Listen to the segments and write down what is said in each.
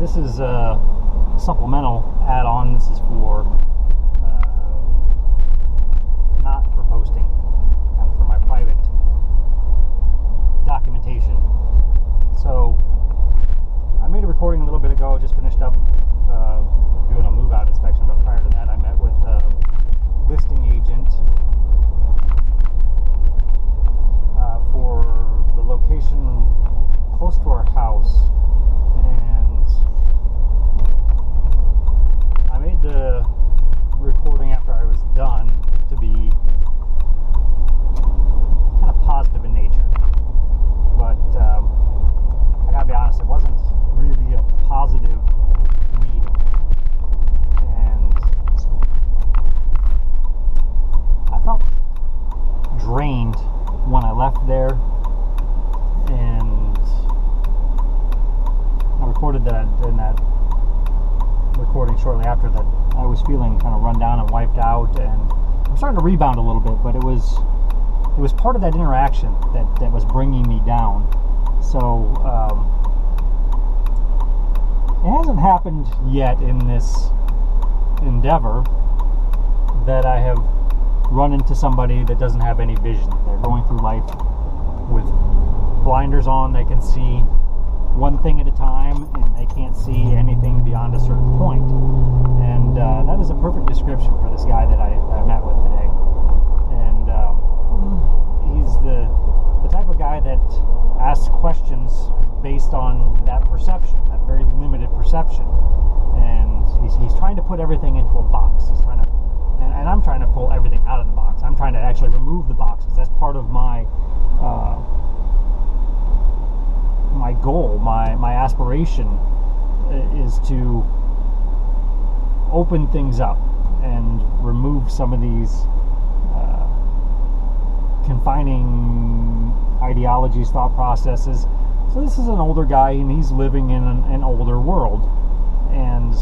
this is a supplemental add-on. This is for not for posting, kind of for my private documentation. So I made a recording a little bit ago. Just finished up doing a move-out inspection, but prior to that, I met with a listing agent for the location close to our house, and I made the recording after I was done to be kind of positive in nature, but I gotta be honest, it wasn't really a positive meeting, and I felt drained when I left there, and I recorded that in that recording shortly after that I was feeling kind of run down and wiped out, and I'm starting to rebound a little bit, but it was part of that interaction that was bringing me down. So it hasn't happened yet in this endeavor that I have run into somebody that doesn't have any vision. They're going through life with blinders on. They can see one thing at a time, and they can't see anything beyond a certain point. And that is a perfect description for this guy that I met with today. And he's the type of guy that asks questions based on that perception, that very limited perception. And he's trying to put everything into a box. He's trying to, and I'm trying to pull everything out of the box. I'm trying to actually remove the boxes. That's part of my my goal, my aspiration is to open things up and remove some of these confining ideologies, thought processes. So this is an older guy, and he's living in an older world. And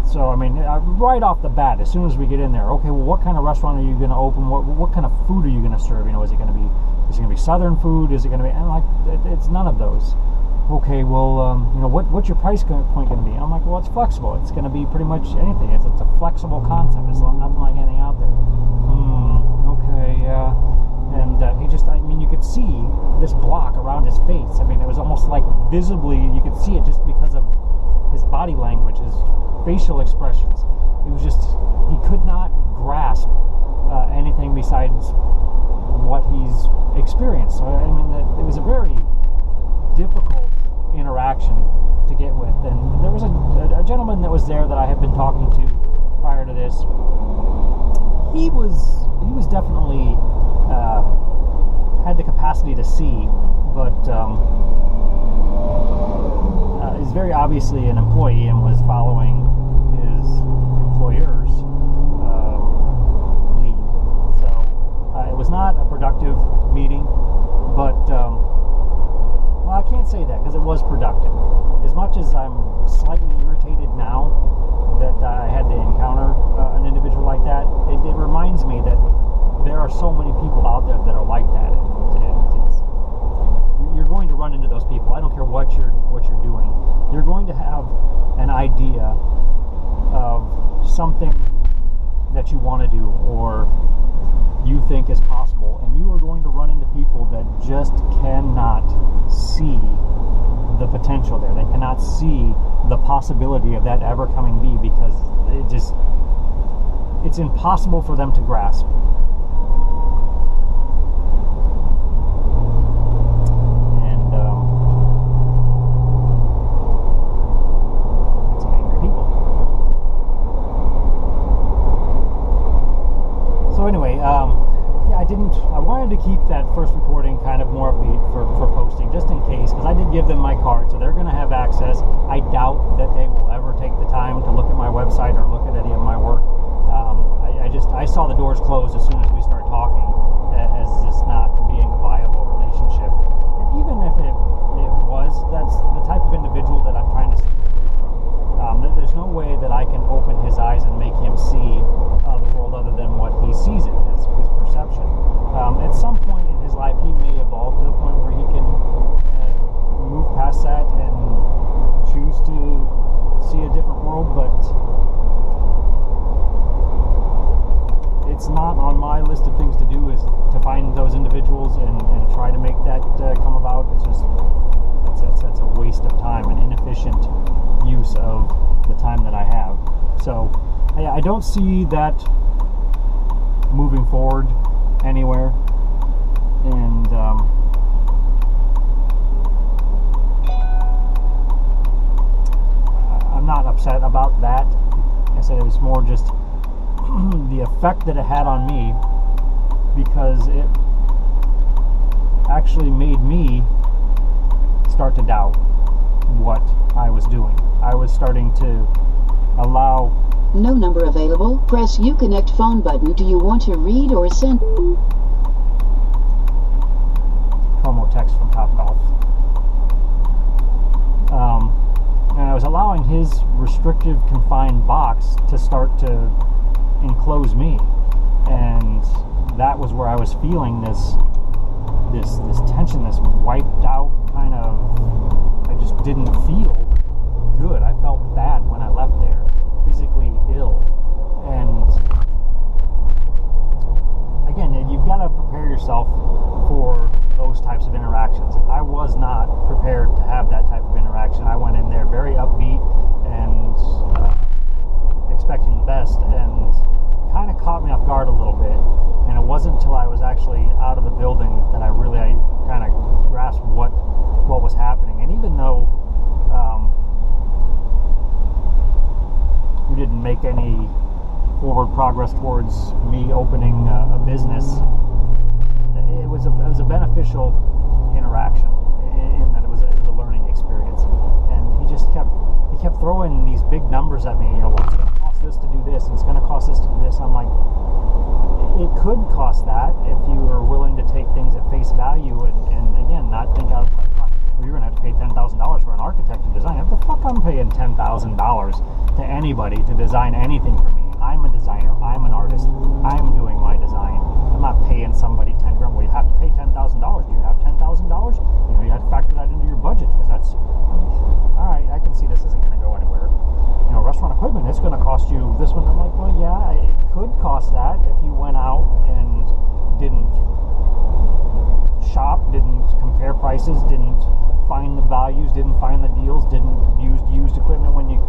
so, I mean, right off the bat, as soon as we get in there, okay, well, what kind of restaurant are you going to open? What kind of food are you going to serve? You know, is it going to be Southern food? Is it going to be, and like, it's none of those. Okay, well, you know, what's your price point going to be? I'm like, well, it's flexible. It's going to be pretty much anything. It's a flexible concept. It's nothing like anything out there. Okay, yeah. And he just, I mean, you could see this block around his face. I mean, it was almost like visibly, you could see it just because of his body language, his facial expressions. It was just, he could not grasp anything besides what he's experienced. So, I mean, it was a very difficult interaction to get with. And there was a gentleman that was there that I had been talking to prior to this. He was definitely had the capacity to see, but is very obviously an employee and was following his employer's lead. So it was not a productive meeting, but well, I can't say that because it was productive. As much as I'm slightly irritated now that I had to encounter an individual like that, it reminds me that there are so many people out there that are like that. You're going to run into those people. I don't care what you're doing. You're going to have an idea of something that you want to do or you think is possible, and you are going to run into people that just cannot see the potential there. They cannot see the possibility of that ever coming be, because it's impossible for them to grasp. I wanted to keep that first recording kind of more upbeat for posting, just in case, because I did give them my card, so they're going to have access. I doubt that they will ever take the time to look at my website or look at any of my work. I saw the doors close as soon as we started talking, as this not being a viable relationship. And even if it was, that's the type of individual that I'm trying to steer clear from. There's no way that I can open his eyes and make him see the world other than what he sees it, his perception. At some point in his life, he may evolve to the point where he can move past that and choose to the time that I have. So I don't see that moving forward anywhere, and I'm not upset about that. Like I said, it was more just the effect that it had on me, because it actually made me start to doubt what I was doing. I was starting to allow... No number available. Press Uconnect phone button. Do you want to read or send? Promo text from Topgolf. And I was allowing his restrictive confined box to start to enclose me, and that was where I was feeling this tension, this wiped out kind of... I just didn't feel good. I felt bad when I left there, physically ill. And again, you've got to prepare yourself for those types of interactions. I was not prepared to have that type of interaction. I went in there very upbeat and expecting the best, and kind of caught me off guard a little bit. And it wasn't until I was actually out of the building that I kind of grasped what was happening. And even though we didn't make any forward progress towards me opening a business, it was a beneficial interaction, in that it was a learning experience. And he kept throwing these big numbers at me. You know, well, it's going to cost this to do this, and it's going to cost this to do this. I'm like, it could cost that if you were willing to take things at face value, and again, not think out of my pocket. Well, you're going to have to pay $10,000 for an architect to design it. What the fuck, I'm paying $10,000 to anybody to design anything for me? I'm a designer. I'm an artist. I'm doing my design. I'm not paying somebody 10 grand. Well, you have to pay $10,000. Do you have $10,000? You know, you have to factor that into your budget, because that's... all right, I can see this isn't going to go anywhere. You know, restaurant equipment, it's going to cost you this one. I'm like, well, yeah, it could cost that if you went out and didn't shop, didn't compare prices, didn't find the values, didn't find the deals, didn't use used equipment when you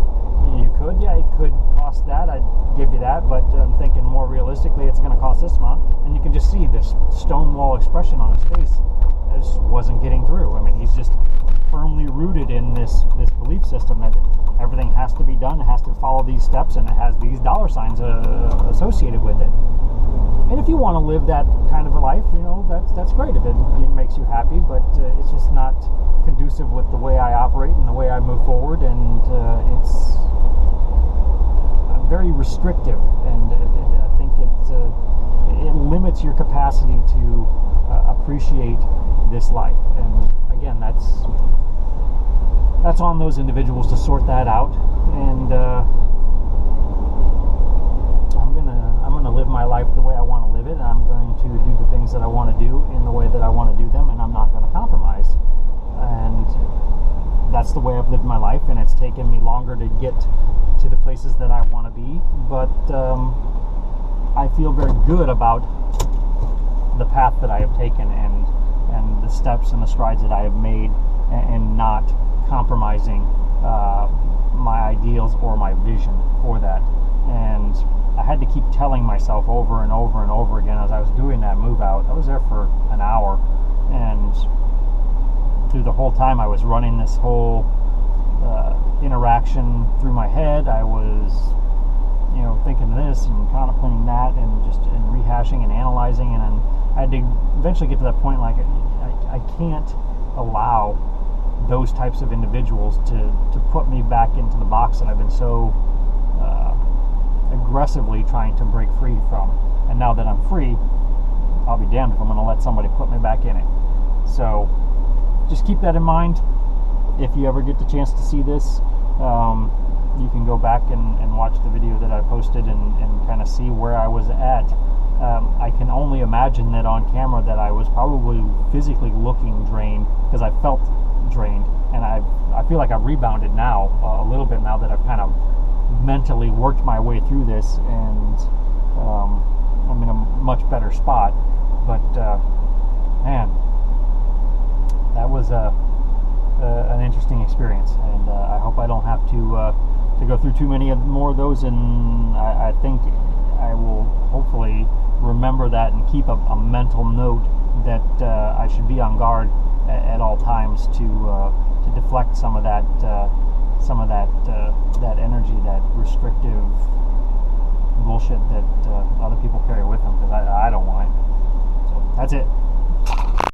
could. Yeah, it could cost that. I'd give you that, but I'm thinking more realistically, it's going to cost this amount. And you can just see this stonewall expression on his face. It just wasn't getting through. I mean, he's just firmly rooted in this belief system that everything has to be done, it has to follow these steps, and it has these dollar signs associated with it. And if you want to live that kind of a life, you know, that's great if it makes you happy, but it's just not conducive with the way I operate and the way I move forward, and it's very restrictive, and I think it limits your capacity to appreciate this life. And again, that's on those individuals to sort that out. And I'm gonna live my life the way I want to live it, and I'm going to do the things that I want to do in the way that I want to do them, and I'm not going to compromise. And that's the way I've lived my life, and it's taken me longer to get to the places that I want to be, but I feel very good about the path that I have taken, and the steps and the strides that I have made, and not compromising my ideals or my vision for that. And I had to keep telling myself over and over and over again as I was doing that move out. I was there for an hour, and through the whole time I was running this whole interaction through my head. I was, you know, thinking this and contemplating that, and rehashing and analyzing, and then I had to eventually get to that point, like, I can't allow those types of individuals to put me back into the box that I've been so aggressively trying to break free from. And now that I'm free, I'll be damned if I'm going to let somebody put me back in it. So just keep that in mind. If you ever get the chance to see this, you can go back and watch the video that I posted and kind of see where I was at. I can only imagine that on camera that I was probably physically looking drained, because I felt drained, and I feel like I've rebounded now a little bit, now that I've kind of mentally worked my way through this, and I'm in a much better spot. But man, that was an interesting experience, and I hope I don't have to to go through too many more of those, and I think I will hopefully remember that and keep a mental note that I should be on guard at all times to deflect some of that that energy, that restrictive bullshit that other people carry with them, because I don't want it. So that's it.